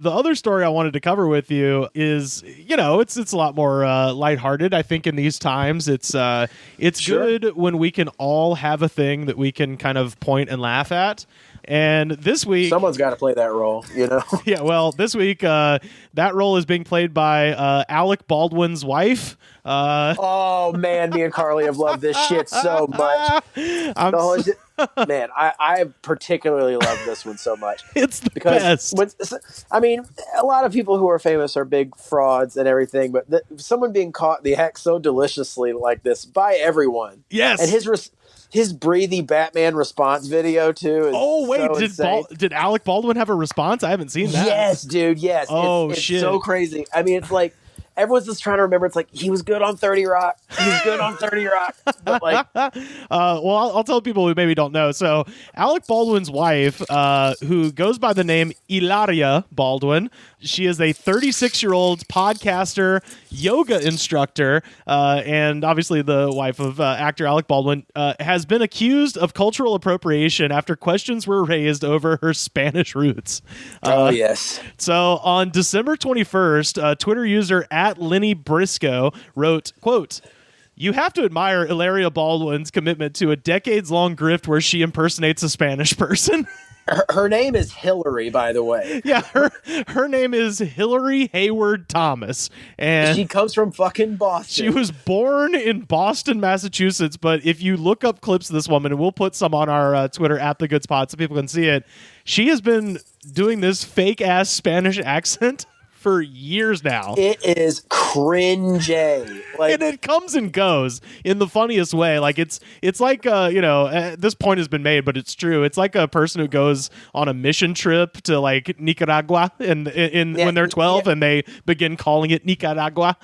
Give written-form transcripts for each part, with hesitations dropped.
The other story I wanted to cover with you is, it's a lot more lighthearted. I think in these times, it's Sure. good when we can all have a thing that we can kind of point and laugh at. And this week, Someone's got to play that role, yeah, well, this week that role is being played by Alec Baldwin's wife. Oh man, me and Carly have loved this shit so much. Man, I particularly love this one so much. It's the best. I mean, a lot of people who are famous are big frauds and everything, but someone being caught in the act so deliciously like this by everyone. Yes. And his breathy Batman response video too. Oh wait, so did Alec Baldwin have a response? I haven't seen that. Yes, dude. Yes. Oh it's shit, so crazy. I mean, it's like everyone's just trying to remember. It's like he was good on 30 Rock. He was good on 30 Rock. But like, well, I'll tell people who maybe don't know. So Alec Baldwin's wife, who goes by the name Hilaria Baldwin, she is a 36-year-old podcaster, yoga instructor, and obviously the wife of actor Alec Baldwin, has been accused of cultural appropriation after questions were raised over her Spanish roots. oh yes. So on December 21st, Twitter user at Lenny Briscoe wrote, quote, "You have to admire Hilaria Baldwin's commitment to a decades-long grift where she impersonates a Spanish person." Her name is Hillary, by the way. Yeah, her name is Hillary Hayward-Thomas, and she comes from fucking Boston. She was born in Boston, Massachusetts, but if you look up clips of this woman, and we'll put some on our Twitter at The Good Spot so people can see it, she has been doing this fake-ass Spanish accent for years now. It is cringy. Like, and it comes and goes in the funniest way. Like it's like this point has been made, but it's true. It's like a person who goes on a mission trip to like Nicaragua and when they're 12 and they begin calling it Nicaragua.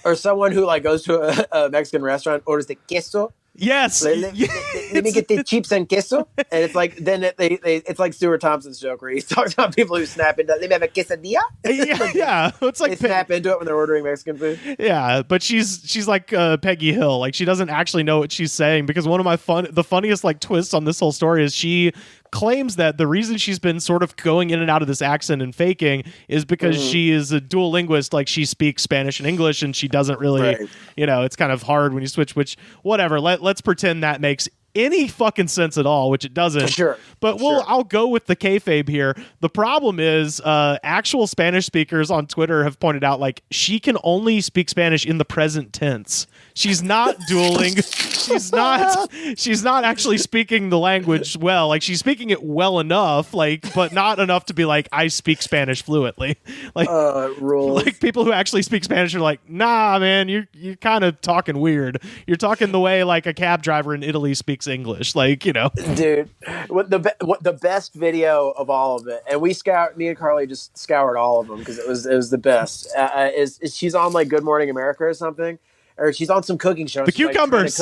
Or someone who like goes to a Mexican restaurant, orders the queso. Yes. Let me get the chips and queso. And it's like, then it's like Stuart Thompson's joke where he talks about people who snap into, let me have a quesadilla. Yeah. It's like they snap into it when they're ordering Mexican food. Yeah, but she's like Peggy Hill. Like she doesn't actually know what she's saying, because one of the funniest like twists on this whole story is she claims that the reason she's been sort of going in and out of this accent and faking is because she is a dual linguist. Like she speaks Spanish and English, and she doesn't really, it's kind of hard when you switch, which whatever. Let's pretend that makes any fucking sense at all, which it doesn't. Sure. But I'll go with the kayfabe here. The problem is actual Spanish speakers on Twitter have pointed out like she can only speak Spanish in the present tense. She's not dueling. She's not actually speaking the language well. Like she's speaking it well enough, like, but not enough to be like, I speak Spanish fluently. Like, like people who actually speak Spanish are like, nah, man, you're kind of talking weird. You're talking the way like a cab driver in Italy speaks English. Like, dude, what the best video of all of it, and me and Carly just scoured all of them because it was the best. Is she's on like Good Morning America or something, or she's on some cooking show. The cucumbers.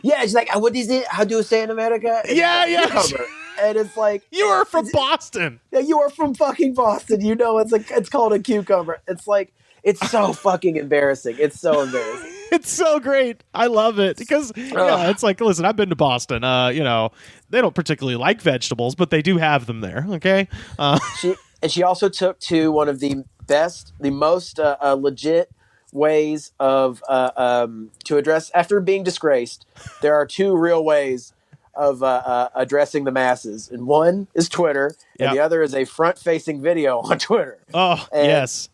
Yeah, she's like, what is it? How do you say in America? And cucumber. And it's like, you are from Boston. Yeah, you are from fucking Boston. It's called a cucumber. It's like, it's so fucking embarrassing. It's so embarrassing. It's so great. I love it because it's like, listen, I've been to Boston. They don't particularly like vegetables, but they do have them there. Okay. She also took to one of the most legit ways of to address after being disgraced. There are two real ways of addressing the masses, and one is Twitter, and the other is a front-facing video on Twitter. Oh, yes.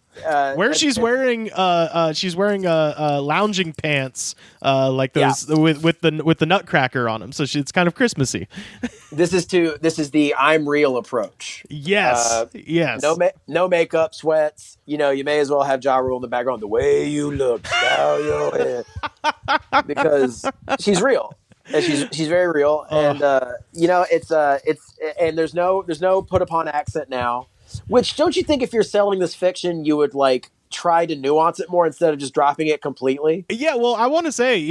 Where she's wearing lounging pants like those with the nutcracker on them, so it's kind of Christmassy. This is the I'm real approach. Yes, yes. No makeup, sweats. You may as well have Ja Rule in the background. The way you look, bow your head, because she's real. And she's very real, and it's and there's no put upon accent now. Which, don't you think if you're selling this fiction, you would like try to nuance it more instead of just dropping it completely. Yeah, well, I want to say,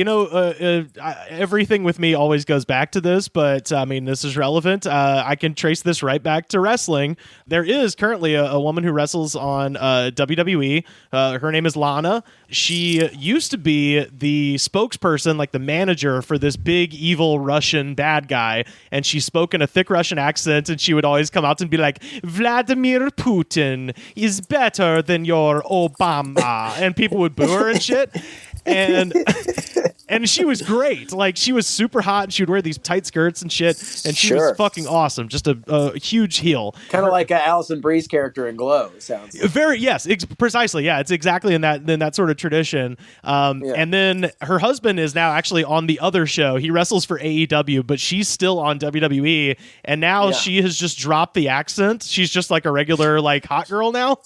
everything with me always goes back to this, but I mean, this is relevant. I can trace this right back to wrestling. There is currently a woman who wrestles on WWE. Her name is Lana. She used to be the spokesperson, like the manager for this big evil Russian bad guy, and she spoke in a thick Russian accent, and she would always come out and be like, Vladimir Putin is better than your Obama, and people would boo her and shit. And she was great. Like, she was super hot, and she would wear these tight skirts and shit, and she was fucking awesome. Just a huge heel. Kind of like Alison Brie's character in Glow, it sounds like. Precisely. Yeah, it's exactly in that sort of tradition. And then her husband is now actually on the other show. He wrestles for AEW, but she's still on WWE, and now she has just dropped the accent. She's just like a regular, like, hot girl now.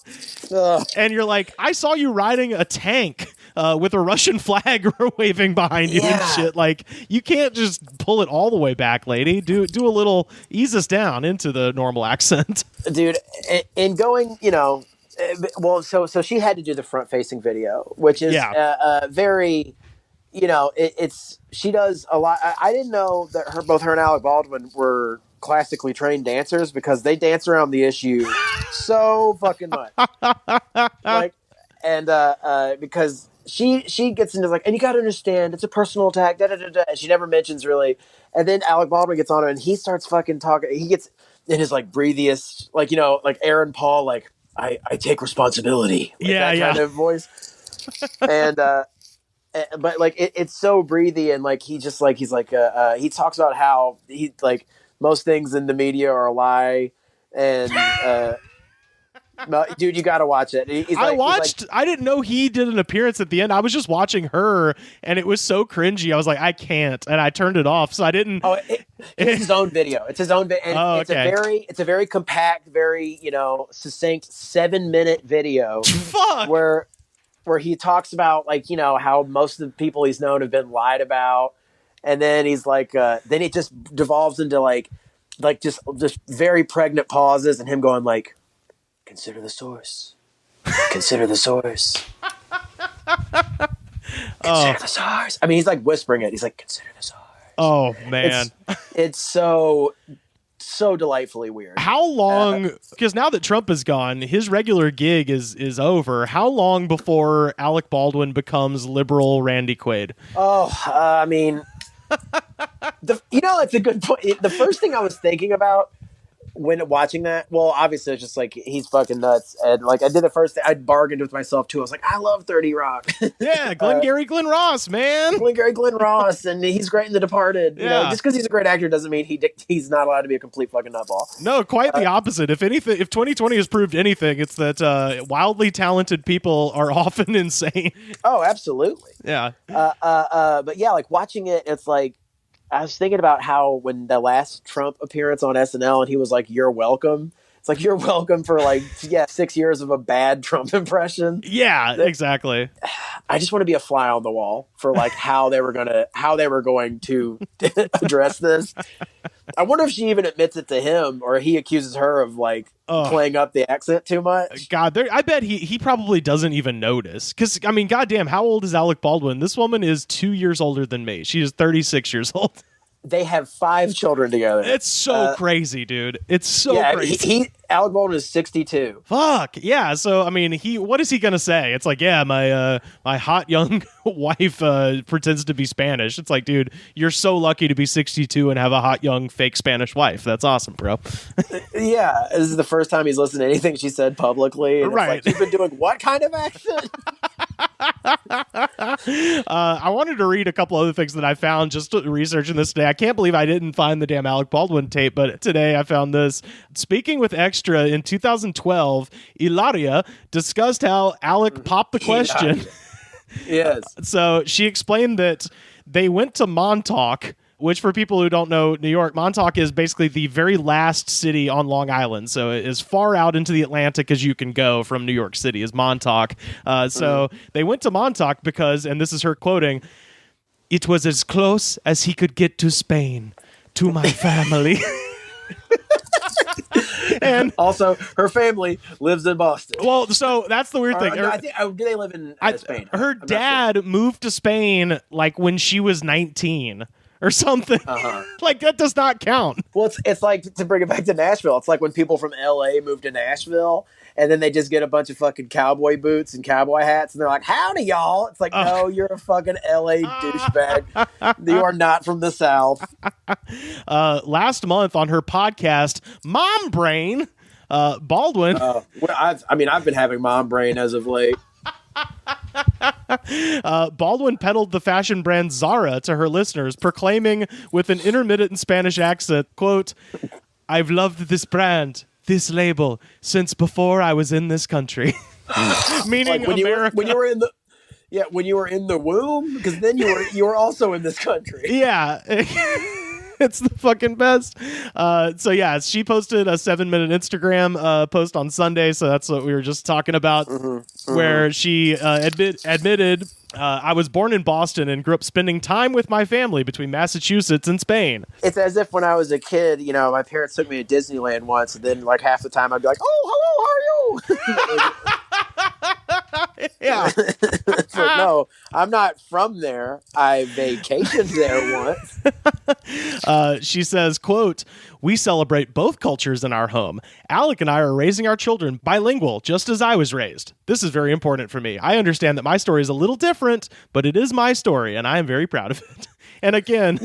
And you're like, I saw you riding a tank with a Russian flag waving behind you and shit. Like, you can't just pull it all the way back, lady. Do a little, ease us down into the normal accent. Dude, in going, well, so she had to do the front-facing video, which is very, she does a lot. I didn't know that both her and Alec Baldwin were classically trained dancers, because they dance around the issue so fucking much. Like, and because she gets into, like, and you got to understand, it's a personal attack, da da da da. And she never mentions really. And then Alec Baldwin gets on her, and he starts fucking talking. He gets in his, like, breathiest, like, like Aaron Paul, like, I take responsibility. Like, that kind of voice. And but like it's so breathy, and like he talks about how he, like, most things in the media are a lie, and dude, you gotta watch it. I didn't know he did an appearance at the end. I was just watching her, and it was so cringy. I was like, I can't, and I turned it off. So I didn't. Oh, it's his own video. It's his own video. It's a very compact, very succinct 7-minute video. Fuck. Where he talks about, like, how most of the people he's known have been lied about, and then he's like, then it just devolves into like just very pregnant pauses, and him going like, consider the source. Consider the source. Consider the source. I mean, he's like whispering it. He's like, consider the source. Oh, man. It's so delightfully weird. How long, because now that Trump is gone, his regular gig is over. How long before Alec Baldwin becomes liberal Randy Quaid? I mean, it's a good point. The first thing I was thinking about when watching that, well, obviously it's just like, he's fucking nuts, and like I did the first thing, I bargained with myself too. I was like, I love 30 Rock. Yeah, Glenn Ross, man. Glenn Ross, and he's great in The Departed. Just because he's a great actor doesn't mean he's not allowed to be a complete fucking nutball. No, quite the opposite. If anything, if 2020 has proved anything, it's that wildly talented people are often insane. Oh, absolutely. Yeah. But yeah, like watching it, it's like, I was thinking about how when the last Trump appearance on SNL, and he was like, "You're welcome." It's like, you're welcome for 6 years of a bad Trump impression. Yeah, exactly. I just want to be a fly on the wall for like how they were going to address this. I wonder if she even admits it to him, or he accuses her of like playing up the accent too much. God, I bet he probably doesn't even notice. Because, I mean, goddamn, how old is Alec Baldwin? This woman is 2 years older than me. She is 36 years old. They have 5 children together. It's so crazy, dude. It's so crazy. Alec Baldwin is 62. Fuck yeah! So I mean, what is he gonna say? It's like, yeah, my hot young wife pretends to be Spanish. It's like, dude, you're so lucky to be 62 and have a hot young fake Spanish wife. That's awesome, bro. Yeah, this is the first time he's listened to anything she said publicly. And right? It's like, you've been doing what kind of accent? I wanted to read a couple other things that I found just researching this today. I can't believe I didn't find the damn Alec Baldwin tape, but today I found this. Speaking with Extra in 2012, Hilaria discussed how Alec popped the question. Yes. So she explained that they went to Montauk, which, for people who don't know New York, Montauk is basically the very last city on Long Island. So as far out into the Atlantic as you can go from New York City is Montauk. So they went to Montauk because, and this is her quoting, "It was as close as he could get to Spain, to my family." And also, her family lives in Boston. Well, so that's the weird thing. No, I think, do they live in Spain? Her dad moved to Spain like when she was 19 or something. Like, that does not count. Well, it's like, to bring it back to Nashville, it's like when people from LA move to Nashville and then they just get a bunch of fucking cowboy boots and cowboy hats and they're like, howdy, y'all. It's like, no, you're a fucking LA douchebag. You are not from the South. Last month on her podcast, Mom Brain, Baldwin. I've been having mom brain as of late. Baldwin peddled the fashion brand Zara to her listeners, proclaiming with an intermittent Spanish accent, quote, "I've loved this brand, this label, since before I was in this country." Meaning like when America. when you were in the womb, because then you were also in this country. Yeah. It's the fucking best. So yeah, she posted a 7-minute Instagram post on Sunday. So that's what we were just talking about, where she admitted, I was born in Boston and grew up spending time with my family between Massachusetts and Spain. It's as if when I was a kid, my parents took me to Disneyland once, and then like half the time I'd be like, "Oh, hello, how are you?" Yeah. It's like, no, I'm not from there. I vacationed there once. She says, quote, "We celebrate both cultures in our home. Alec and I are raising our children bilingual, just as I was raised. This is very important for me. I understand that my story is a little different, but it is my story, and I am very proud of it." And again,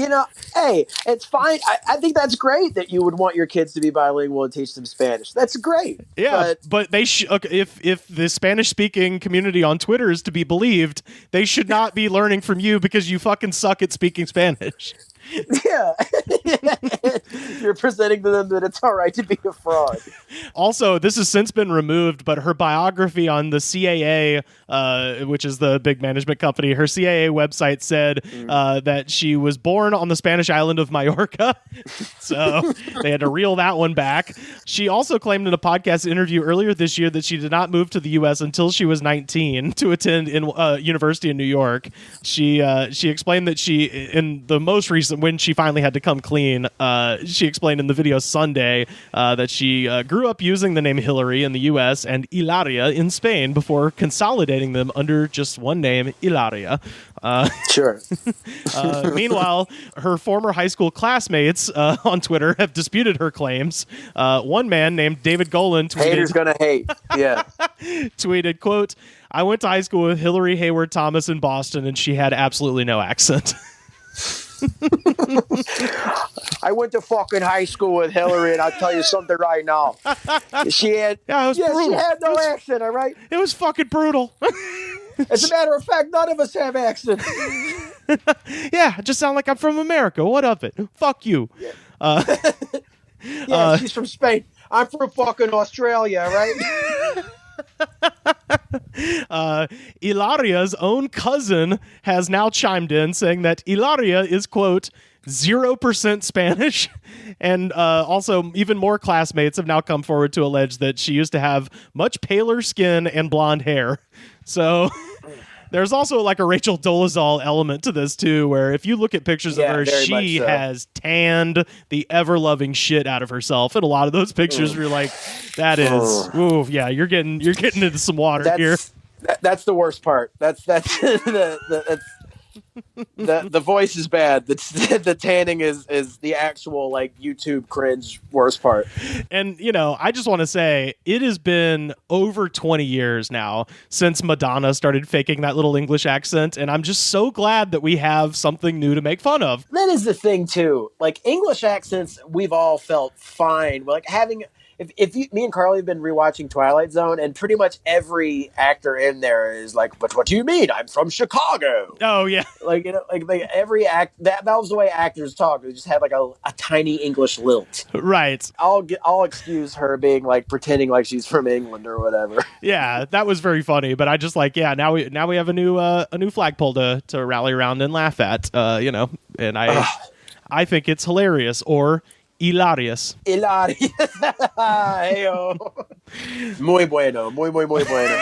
hey, it's fine. I think that's great that you would want your kids to be bilingual and teach them Spanish. That's great. Yeah, but they if the Spanish-speaking community on Twitter is to be believed, they should not be learning from you because you fucking suck at speaking Spanish. Yeah. You're presenting to them that it's all right to be a fraud. Also, this has since been removed, but her biography on the CAA, which is the big management company, her CAA website said that she was born on the Spanish island of Mallorca. So they had to reel that one back. She also claimed in a podcast interview earlier this year that she did not move to the U.S. until she was 19 to attend in university in New York. She explained that she, in the most recent, when she finally had to come clean, she explained in the video Sunday that she grew up using the name Hillary in the U.S. and Hilaria in Spain before consolidating them under just one name, Hilaria. Sure. Meanwhile, her former high school classmates on Twitter have disputed her claims. One man named David Golan tweeted, "Haters gonna hate." Yeah. Tweeted, quote, "I went to high school with Hillary Hayward-Thomas in Boston, and she had absolutely no accent." I went to fucking high school with Hillary, and I'll tell you something right now. She had brutal. She had no accent, all right? It was fucking brutal. As a matter of fact, none of us have accents. Yeah, I just sound like I'm from America. What of it? Fuck you. Yeah. She's from Spain. I'm from fucking Australia, right? Hilaria's own cousin has now chimed in saying that Hilaria is, quote, 0% Spanish. And also even more classmates have now come forward to allege that she used to have much paler skin and blonde hair. So there's also like a Rachel Dolezal element to this too, where if you look at pictures of her, she has tanned the ever-loving shit out of herself. And a lot of those pictures were like, that is, ooh, yeah, you're getting into some water here. That's the worst part. That's the voice is bad. The tanning is the actual like YouTube cringe worst part. And I just want to say it has been over 20 years now since Madonna started faking that little English accent, and I'm just so glad that we have something new to make fun of. That is the thing too. Like English accents, we've all felt fine. Like having. If me and Carly have been rewatching Twilight Zone, and pretty much every actor in there is like, "But what do you mean? I'm from Chicago." Oh yeah, like every act that was the way actors talk. They just had like a tiny English lilt. Right. I'll excuse her being like pretending like she's from England or whatever. Yeah, that was very funny. But I just like now we have a new flagpole to rally around and laugh at. And I think it's hilarious or hilarious. Hilarious. Heyo. Muy bueno. Muy, muy, muy bueno.